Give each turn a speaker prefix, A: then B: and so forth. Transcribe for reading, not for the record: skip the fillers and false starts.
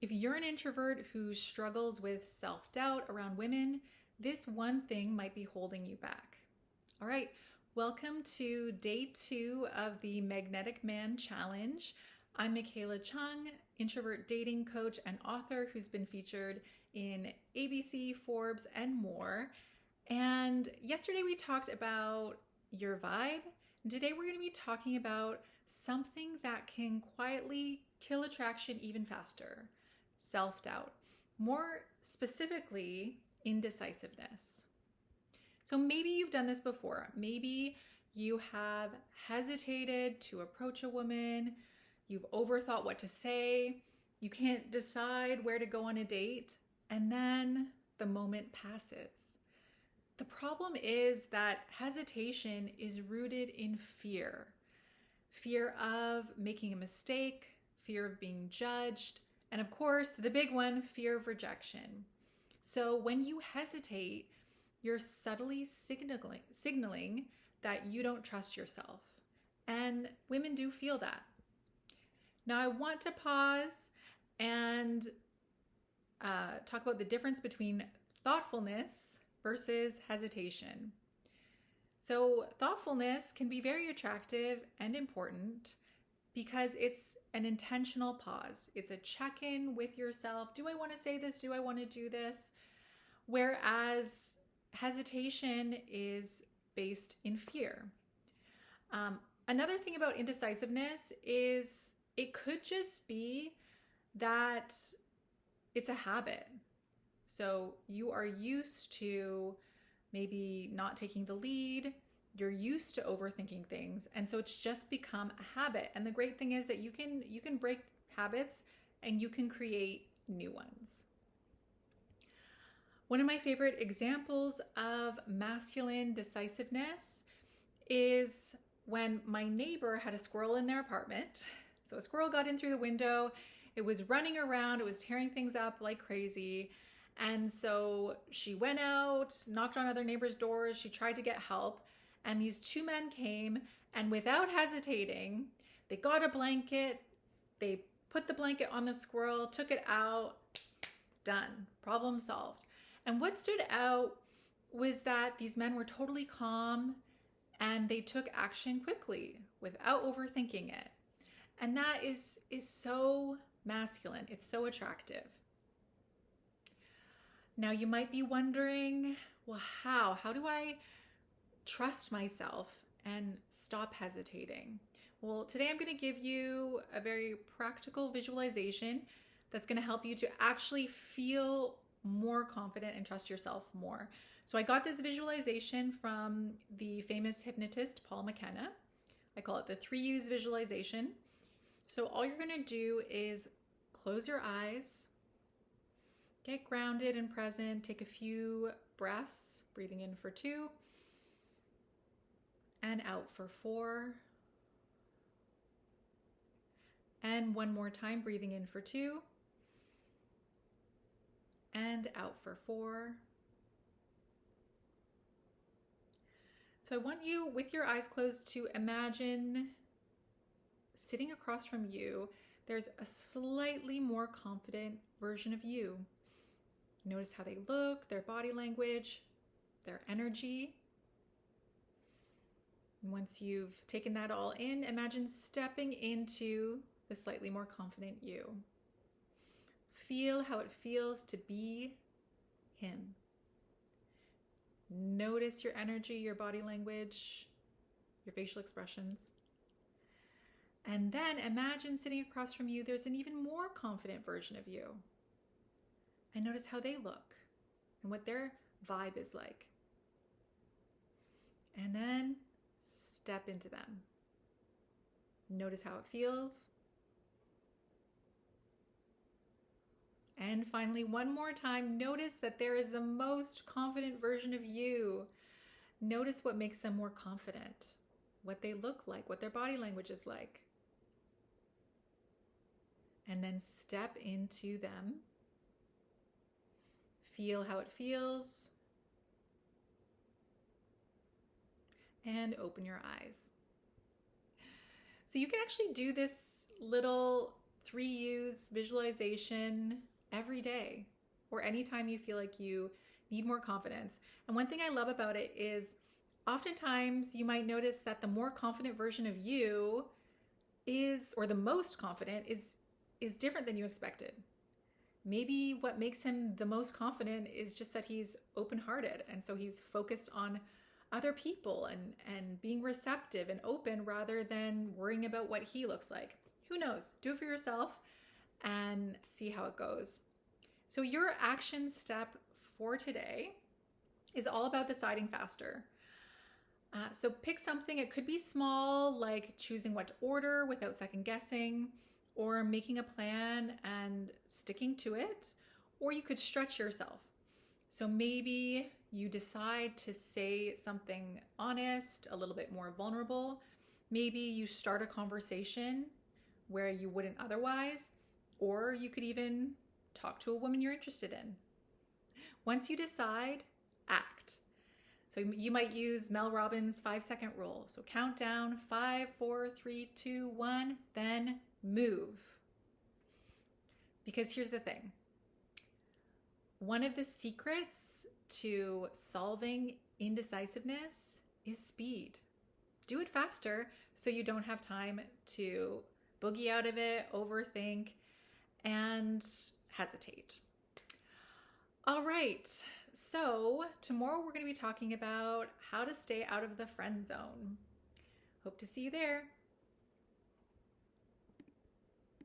A: If you're an introvert who struggles with self-doubt around women, this one thing might be holding you back. All right, welcome to day 2 of the Magnetic Man Challenge. I'm Michaela Chung, introvert dating coach and author who's been featured in ABC, Forbes, and more. And yesterday we talked about your vibe. And today we're going to be talking about something that can quietly kill attraction even faster: self-doubt. More specifically, indecisiveness. So maybe you've done this before. Maybe you have hesitated to approach a woman. You've overthought what to say. You can't decide where to go on a date. And then the moment passes. The problem is that hesitation is rooted in fear. Fear of making a mistake, fear of being judged, and of course, the big one, fear of rejection. So when you hesitate, you're subtly signaling that you don't trust yourself. And women do feel that. Now I want to pause and talk about the difference between thoughtfulness versus hesitation. So thoughtfulness can be very attractive and important because it's an intentional pause. It's a check-in with yourself. Do I want to say this? Do I want to do this? Whereas hesitation is based in fear. Another thing about indecisiveness is it could just be that it's a habit. So you are used to maybe not taking the lead. You're used to overthinking things. And so it's just become a habit. And the great thing is that you can break habits and you can create new ones. One of my favorite examples of masculine decisiveness is when my neighbor had a squirrel in their apartment. So a squirrel got in through the window. It was running around. It was tearing things up like crazy. And so she went out, knocked on other neighbors' doors. She tried to get help. And these two men came, and without hesitating, they got a blanket. They put the blanket on the squirrel, took it out, done, problem solved. And what stood out was that these men were totally calm and they took action quickly without overthinking it. And that is so masculine. It's so attractive. Now you might be wondering, well, how do I trust myself and stop hesitating? Well, today I'm going to give you a very practical visualization that's going to help you to actually feel more confident and trust yourself more. So I got this visualization from the famous hypnotist Paul McKenna. I call it the 3 U's visualization. So all you're going to do is close your eyes, get grounded and present, take a few breaths, breathing in for 2 and out for 4. And one more time, breathing in for 2 and out for 4. So I want you, with your eyes closed, to imagine sitting across from you, there's a slightly more confident version of you. Notice how they look, their body language, their energy. And once you've taken that all in, imagine stepping into the slightly more confident you. Feel how it feels to be him. Notice your energy, your body language, your facial expressions. And then imagine sitting across from you, there's an even more confident version of you. And notice how they look and what their vibe is like. And then step into them. Notice how it feels. And finally, one more time, notice that there is the most confident version of you. Notice what makes them more confident, what they look like, what their body language is like. And then step into them. Feel how it feels. And open your eyes. So you can actually do this little 3 U's visualization every day or anytime you feel like you need more confidence. And one thing I love about it is oftentimes you might notice that the more confident version of you or the most confident is different than you expected. Maybe what makes him the most confident is just that he's open-hearted, and so he's focused on other people and being receptive and open rather than worrying about what he looks like. Who knows? Do it for yourself and see how it goes. So your action step for today is all about deciding faster. So pick something. It could be small, like choosing what to order without second guessing, or making a plan and sticking to it, or you could stretch yourself. So maybe you decide to say something honest, a little bit more vulnerable. Maybe you start a conversation where you wouldn't otherwise, or you could even talk to a woman you're interested in. Once you decide, act. So you might use Mel Robbins' 5-second rule. So count down 5, 4, 3, 2, 1, then move. Because here's the thing. One of the secrets to solving indecisiveness is speed. Do it faster so you don't have time to boogie out of it, overthink, and hesitate. All right, so tomorrow we're going to be talking about how to stay out of the friend zone. Hope to see you there.